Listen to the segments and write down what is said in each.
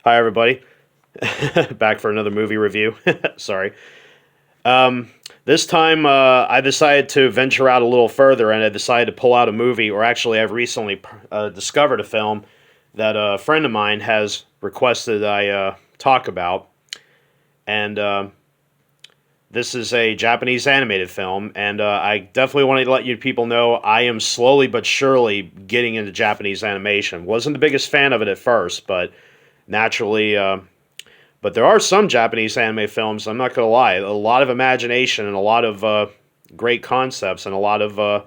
Hi, everybody. Back for another movie review. Sorry. This time, I decided to venture out a little further, and I decided to pull out a movie, or actually, I've recently discovered a film that a friend of mine has requested I talk about. And this is a Japanese animated film, and I definitely want to let you people know I am slowly but surely getting into Japanese animation. Wasn't the biggest fan of it at first, but naturally, but there are some Japanese anime films, I'm not going to lie, a lot of imagination and a lot of great concepts and a lot of,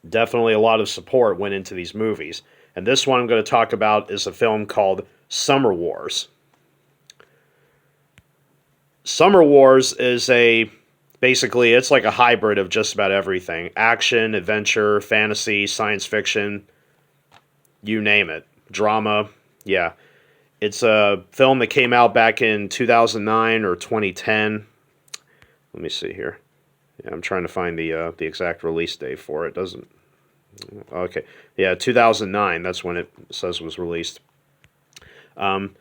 definitely a lot of support went into these movies. And this one I'm going to talk about is a film called Summer Wars. Summer Wars is basically, it's like a hybrid of just about everything. Action, adventure, fantasy, science fiction, you name it. Drama, yeah. It's a film that came out back in 2009 or 2010. Let me see here. Yeah, I'm trying to find the exact release date for it. Doesn't. Okay. Yeah, 2009. That's when it says was released. And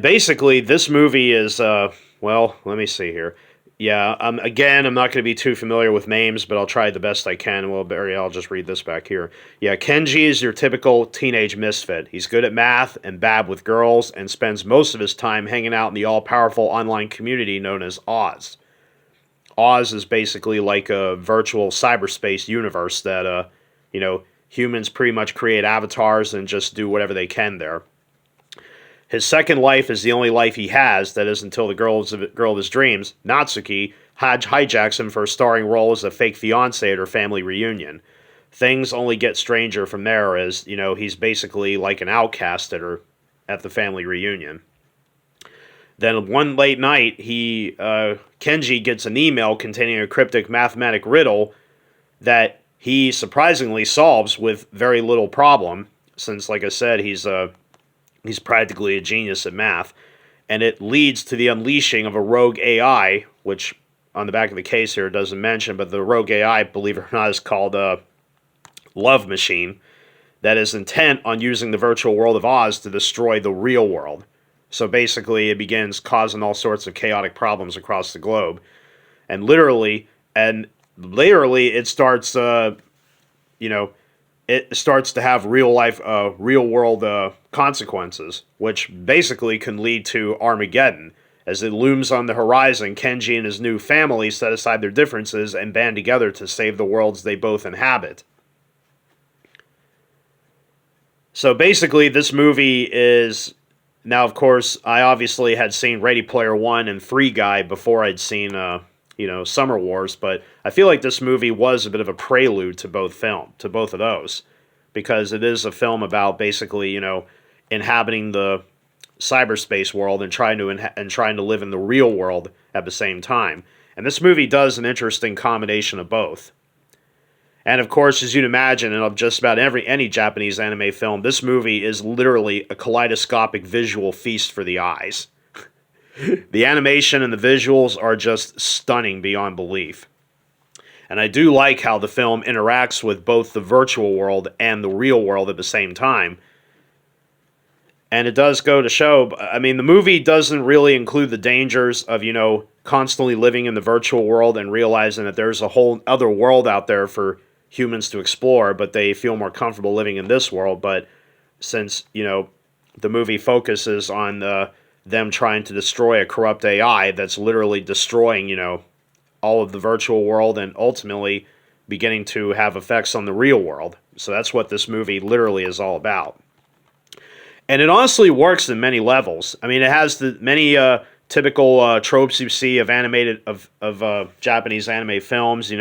basically, this movie is, well, let me see here. Yeah, again, I'm not going to be too familiar with names, but I'll try the best I can. Well, Barry, I'll just read this back here. Yeah, Kenji is your typical teenage misfit. He's good at math and bad with girls and spends most of his time hanging out in the all-powerful online community known as Oz. Oz is basically like a virtual cyberspace universe that, humans pretty much create avatars and just do whatever they can there. His second life is the only life he has, that is until the girl of his dreams, Natsuki, hijacks him for a starring role as a fake fiancé at her family reunion. Things only get stranger from there as, he's basically like an outcast at the family reunion. Then one late night, Kenji gets an email containing a cryptic mathematic riddle that he surprisingly solves with very little problem, since, like I said, he's practically a genius at math, and it leads to the unleashing of a rogue AI, which on the back of the case here it doesn't mention, but the rogue AI, believe it or not, is called Love Machine, that is intent on using the virtual world of Oz to destroy the real world. So basically, it begins causing all sorts of chaotic problems across the globe, and literally, it starts, it starts to have real world consequences, which basically can lead to Armageddon. As it looms on the horizon, Kenji and his new family set aside their differences and band together to save the worlds they both inhabit. So basically, this movie is... Now, of course, I obviously had seen Ready Player One and Free Guy before I'd seen, Summer Wars, but I feel like this movie was a bit of a prelude to both of those, because it is a film about basically, inhabiting the cyberspace world and trying to live in the real world at the same time. And this movie does an interesting combination of both. And of course, as you'd imagine, in just about any Japanese anime film, this movie is literally a kaleidoscopic visual feast for the eyes. The animation and the visuals are just stunning beyond belief. And I do like how the film interacts with both the virtual world and the real world at the same time. And it does go to show, the movie doesn't really include the dangers of, constantly living in the virtual world and realizing that there's a whole other world out there for humans to explore, but they feel more comfortable living in this world. But since, the movie focuses on them trying to destroy a corrupt AI that's literally destroying, all of the virtual world and ultimately beginning to have effects on the real world. So that's what this movie literally is all about. And it honestly works in many levels. It has the many typical tropes you see of Japanese anime films,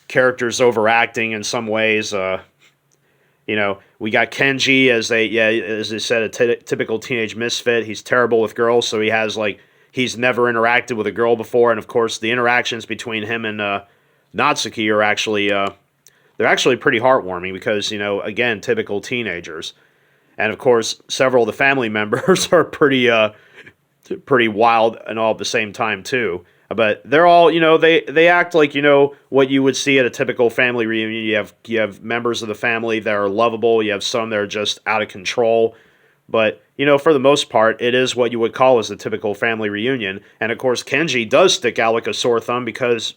characters overacting in some ways. We got Kenji as I said, a typical teenage misfit. He's terrible with girls, so he's never interacted with a girl before, and of course the interactions between him and Natsuki are they're actually pretty heartwarming because, again, typical teenagers. And of course, several of the family members are pretty wild and all at the same time too. But they're all, they act like, what you would see at a typical family reunion. You have members of the family that are lovable. You have some that are just out of control, But, for the most part, it is what you would call as a typical family reunion. And of course, Kenji does stick out like a sore thumb because,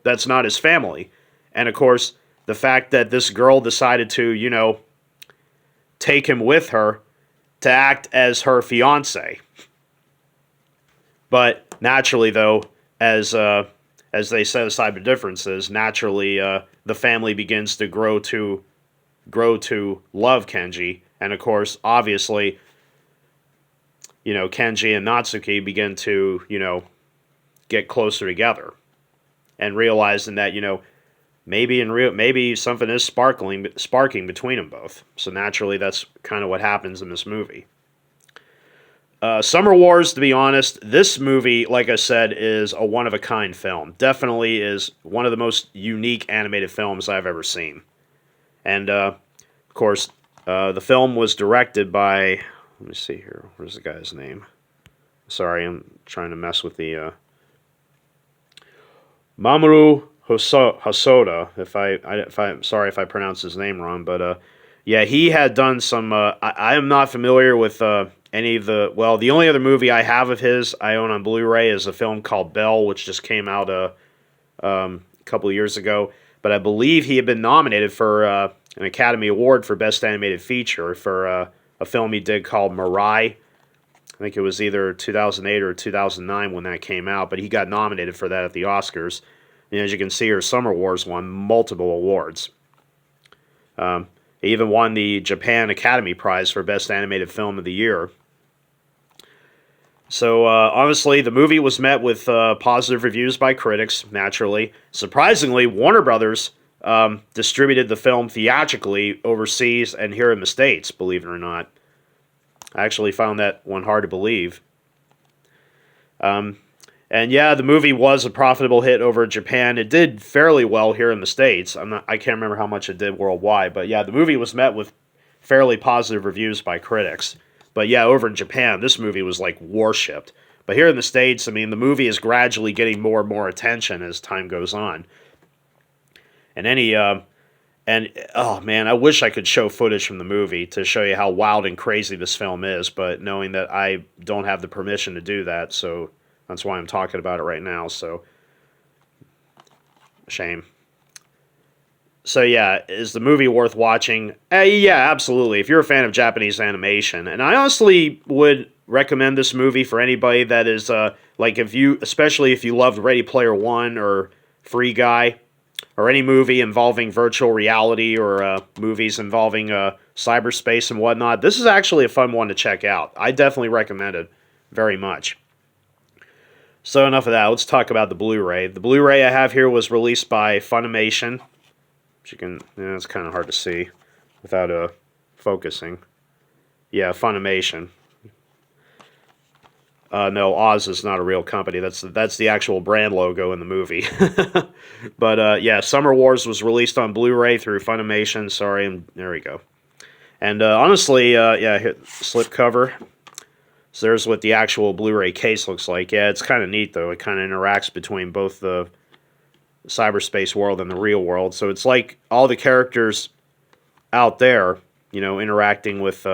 that's not his family. And of course, the fact that this girl decided to, take him with her to act as her fiance. But naturally, though, as they set aside the differences, naturally the family begins to grow to love Kenji, and of course, obviously, Kenji and Natsuki begin to get closer together, and realizing that maybe something is sparking between them both. So naturally, that's kind of what happens in this movie. Summer Wars, to be honest, this movie, like I said, is a one-of-a-kind film. Definitely is one of the most unique animated films I've ever seen. And, of course, the film was directed by... Let me see here. Where's the guy's name? Sorry, I'm trying to mess with the... Mamoru Hosoda, I'm sorry if I pronounce his name wrong, but, yeah, he had done some... I am not familiar with... any of the only other movie I have of his I own on Blu-ray is a film called Belle, which just came out a couple of years ago. But I believe he had been nominated for an Academy Award for Best Animated Feature for a film he did called Mirai. I think it was either 2008 or 2009 when that came out, but he got nominated for that at the Oscars. And as you can see here, Summer Wars won multiple awards. He even won the Japan Academy Prize for Best Animated Film of the Year. So, honestly, the movie was met with positive reviews by critics, naturally. Surprisingly, Warner Brothers distributed the film theatrically overseas and here in the States, believe it or not. I actually found that one hard to believe. And yeah, the movie was a profitable hit over in Japan. It did fairly well here in the States. I can't remember how much it did worldwide, but yeah, the movie was met with fairly positive reviews by critics. But yeah, over in Japan, this movie was like worshipped. But here in the States, I mean, the movie is gradually getting more and more attention as time goes on. And oh man, I wish I could show footage from the movie to show you how wild and crazy this film is, but knowing that I don't have the permission to do that, so that's why I'm talking about it right now, so shame. So yeah, is the movie worth watching? Yeah, absolutely. If you're a fan of Japanese animation, and I honestly would recommend this movie for anybody that is especially if you loved Ready Player One or Free Guy, or any movie involving virtual reality or movies involving cyberspace and whatnot. This is actually a fun one to check out. I definitely recommend it very much. So enough of that. Let's talk about the Blu-ray. The Blu-ray I have here was released by Funimation. Which you can, it's kind of hard to see without focusing. Yeah, Funimation. No, Oz is not a real company. That's the actual brand logo in the movie. But yeah, Summer Wars was released on Blu-ray through Funimation. Sorry, and there we go. And honestly, yeah, hit slipcover. So there's what the actual Blu-ray case looks like. Yeah, it's kind of neat though. It kind of interacts between both the cyberspace world and the real world. So it's like all the characters out there, interacting with,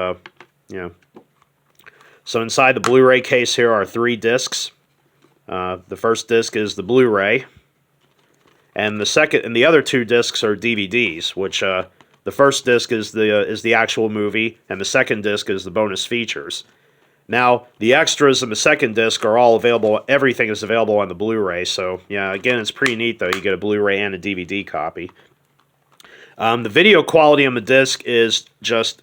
So inside the Blu-ray case here are 3 discs. The first disc is the Blu-ray, and the other 2 discs are DVDs. Which the first disc is the actual movie, and the second disc is the bonus features. Now the extras in the second disc are all available. Everything is available on the Blu-ray. So yeah, again, it's pretty neat though. You get a Blu-ray and a DVD copy. The video quality on the disc is just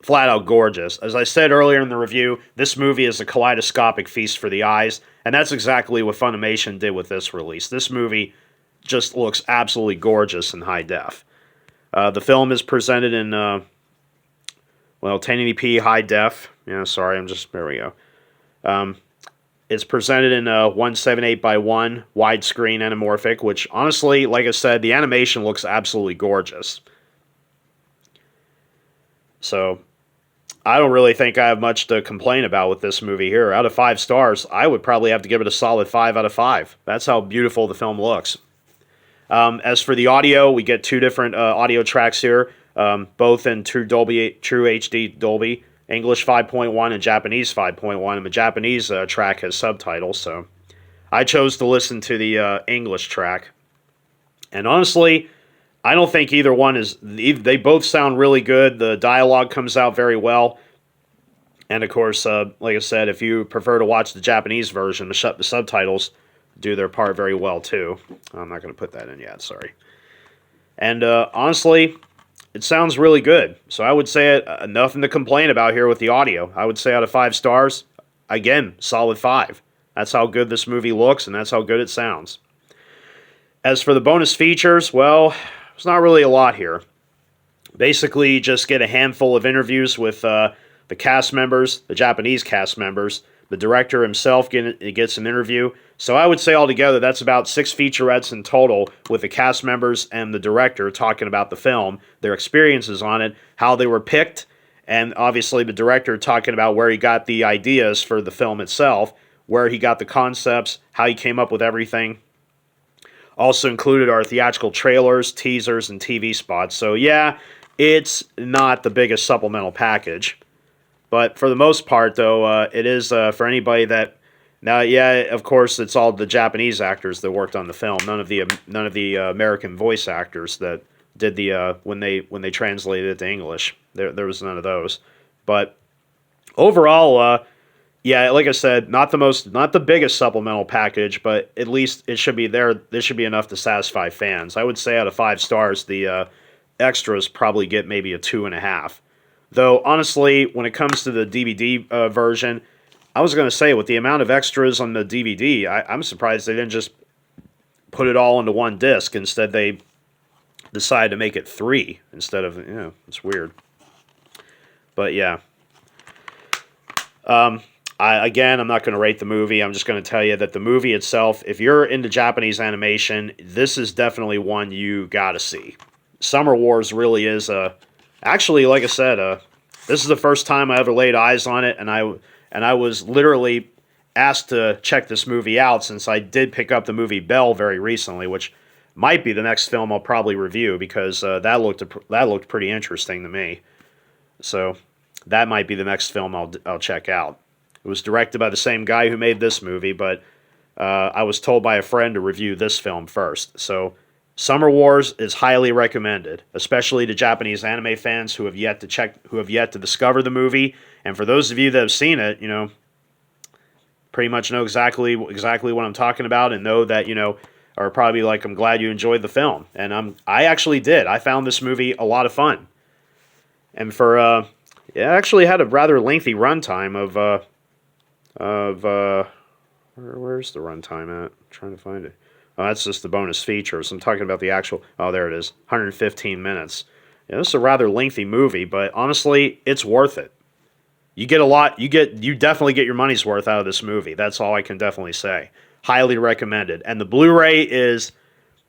flat out gorgeous. As I said earlier in the review, this movie is a kaleidoscopic feast for the eyes, and that's exactly what Funimation did with this release. This movie just looks absolutely gorgeous in high def. The film is presented in 1080p high def. Yeah, sorry, there we go. It's presented in 178x1 widescreen anamorphic, which honestly, like I said, the animation looks absolutely gorgeous. So I don't really think I have much to complain about with this movie here. Out of 5 stars, I would probably have to give it a solid 5 out of 5. That's how beautiful the film looks. As for the audio, we get 2 different audio tracks here, both in True HD Dolby English 5.1 and Japanese 5.1, and the Japanese track has subtitles, so I chose to listen to the English track. And honestly, I don't think either one is... They both sound really good. The dialogue comes out very well. And of course, like I said, if you prefer to watch the Japanese version, the subtitles do their part very well too. I'm not going to put that in yet, sorry. And honestly, it sounds really good. So I would say nothing to complain about here with the audio. I would say out of 5 stars, again, solid 5. That's how good this movie looks, and that's how good it sounds. As for the bonus features, well, there's not really a lot here. Basically, just get a handful of interviews with the cast members, the Japanese cast members. The director himself gets an interview. So I would say altogether that's about 6 featurettes in total with the cast members and the director talking about the film, their experiences on it, how they were picked, and obviously the director talking about where he got the ideas for the film itself, where he got the concepts, how he came up with everything. Also included are theatrical trailers, teasers, and TV spots. So yeah, it's not the biggest supplemental package. But for the most part, though, it is for anybody that... Now, yeah, of course, it's all the Japanese actors that worked on the film. None of the American voice actors that did the when they translated it to English. There was none of those. But overall, yeah, like I said, not the biggest supplemental package, but at least it should be there. This should be enough to satisfy fans. I would say out of 5 stars, the extras probably get maybe a 2.5. Though, honestly, when it comes to the DVD version, I was going to say, with the amount of extras on the DVD, I'm surprised they didn't just put it all into one disc. Instead, they decided to make it 3 instead of, it's weird. But, yeah. I'm not going to rate the movie. I'm just going to tell you that the movie itself, if you're into Japanese animation, this is definitely one you got to see. Summer Wars really is actually, like I said, this is the first time I ever laid eyes on it, and I was literally asked to check this movie out since I did pick up the movie Belle very recently, which might be the next film I'll probably review because that looked pretty interesting to me. So that might be the next film I'll check out. It was directed by the same guy who made this movie, but I was told by a friend to review this film first. So Summer Wars is highly recommended, especially to Japanese anime fans who have yet to discover the movie. And for those of you that have seen it, pretty much know exactly what I'm talking about, and know that are probably like, I'm glad you enjoyed the film, and I actually did. I found this movie a lot of fun, and it actually had a rather lengthy runtime where's the runtime at? I'm trying to find it. Oh, that's just the bonus features. I'm talking about the actual... Oh, there it is. 115 minutes. Yeah, this is a rather lengthy movie, but honestly, it's worth it. You get a lot... You definitely get your money's worth out of this movie. That's all I can definitely say. Highly recommended. And the Blu-ray is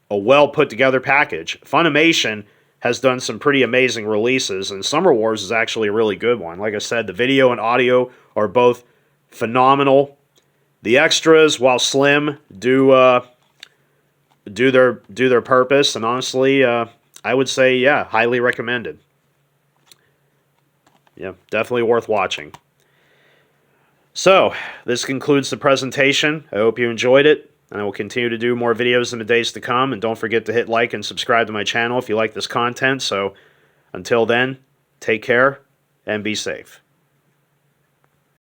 a well-put-together package. Funimation has done some pretty amazing releases, and Summer Wars is actually a really good one. Like I said, the video and audio are both phenomenal. The extras, while slim, do their purpose, and honestly, I would say, yeah, highly recommended. Yeah, definitely worth watching. So, this concludes the presentation. I hope you enjoyed it, and I will continue to do more videos in the days to come, and don't forget to hit like and subscribe to my channel if you like this content. So, until then, take care, and be safe.